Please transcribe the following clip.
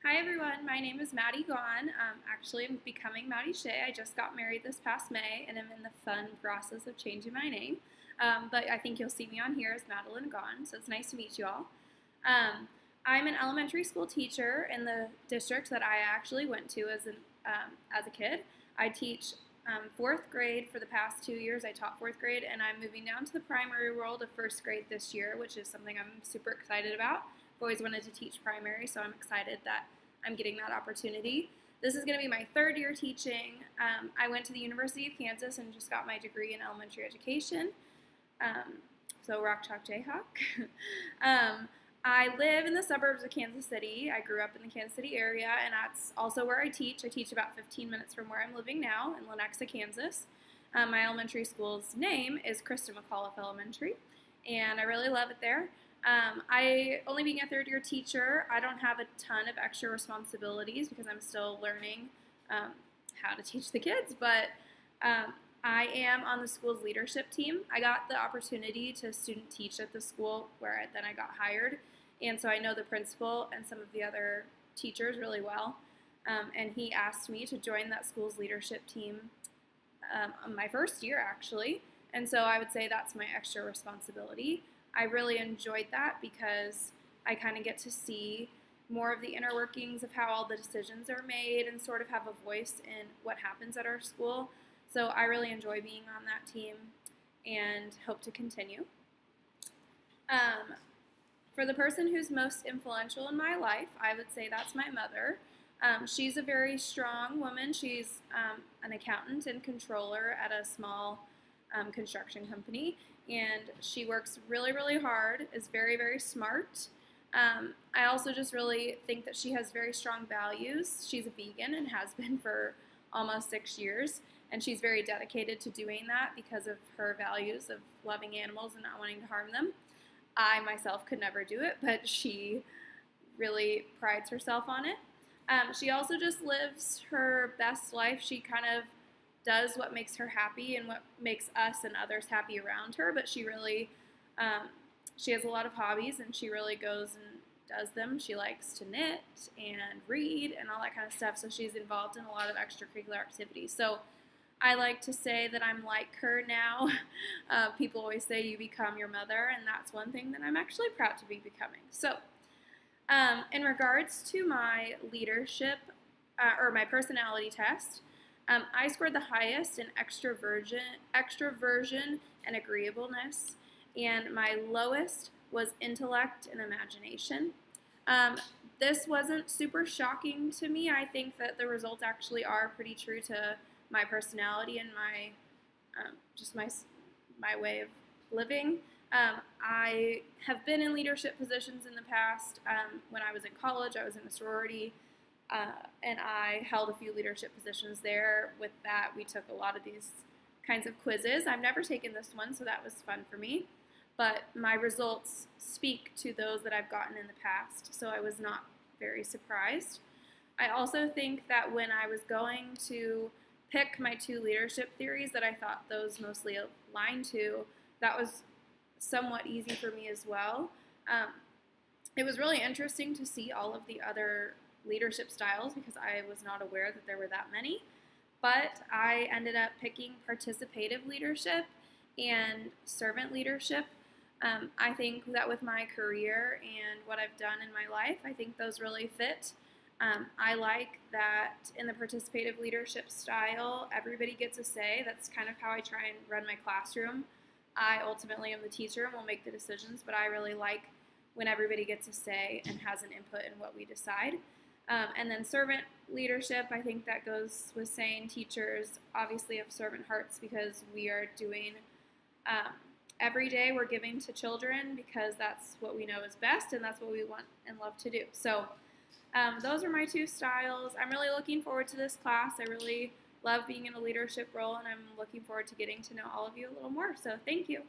Hi everyone, my name is Maddie Gaughan. Actually, I'm becoming Maddie Shea. I just got married this past May and I'm in the fun process of changing my name. But I think you'll see me on here as Madeline Gaughan, so it's nice to meet you all. I'm an elementary school teacher in the district that I actually went to as a kid. I teach fourth grade for the past 2 years. I taught fourth grade, and I'm moving down to the primary world of first grade this year, which is something I'm super excited about. I've always wanted to teach primary, so I'm excited that I'm getting that opportunity. This is going to be my third year teaching. I went to the University of Kansas and just got my degree in elementary education. So Rock Chalk Jayhawk. I live in the suburbs of Kansas City. I grew up in the Kansas City area, and that's also where I teach. I teach about 15 minutes from where I'm living now in Lenexa, Kansas. My elementary school's name is Krista McAuliffe Elementary, and I really love it there. I only being a third year teacher, I don't have a ton of extra responsibilities because I'm still learning how to teach the kids, but I am on the school's leadership team. I got the opportunity to student teach at the school where I got hired, and so I know the principal and some of the other teachers really well, and he asked me to join that school's leadership team on my first year actually, and so I would say that's my extra responsibility. I really enjoyed that because I kind of get to see more of the inner workings of how all the decisions are made and sort of have a voice in what happens at our school. So I really enjoy being on that team and hope to continue. For the person who's most influential in my life, I would say that's my mother. She's a very strong woman. She's an accountant and controller at a small construction company, and she works really, really hard, is very, very smart. I also just really think that she has very strong values. She's a vegan and has been for almost 6 years, and she's very dedicated to doing that because of her values of loving animals and not wanting to harm them. I myself could never do it, but she really prides herself on it. She also just lives her best life. She kind of does what makes her happy and what makes us and others happy around her, but she really, she has a lot of hobbies and she really goes and does them. She likes to knit and read and all that kind of stuff, so she's involved in a lot of extracurricular activities. So I like to say that I'm like her now. People always say you become your mother, and that's one thing that I'm actually proud to be becoming. So in regards to my leadership, or my personality test, I scored the highest in extroversion and agreeableness, and my lowest was intellect and imagination. This wasn't super shocking to me. I think that the results actually are pretty true to my personality and my just my way of living. I have been in leadership positions in the past. When I was in college, I was in a sorority. And I held a few leadership positions there. With that, we took a lot of these kinds of quizzes. I've never taken this one, so that was fun for me. But my results speak to those that I've gotten in the past, so I was not very surprised. I also think that when I was going to pick my two leadership theories that I thought those mostly aligned to, that was somewhat easy for me as well. It was really interesting to see all of the other leadership styles because I was not aware that there were that many, but I ended up picking participative leadership and servant leadership. I think that with my career and what I've done in my life, I think those really fit. I like that in the participative leadership style, everybody gets a say. That's kind of how I try and run my classroom. I ultimately am the teacher and will make the decisions, but I really like when everybody gets a say and has an input in what we decide. And then servant leadership, I think that goes with saying teachers obviously have servant hearts because we are doing, every day we're giving to children because that's what we know is best and that's what we want and love to do. So those are my two styles. I'm really looking forward to this class. I really love being in a leadership role, and I'm looking forward to getting to know all of you a little more. So thank you.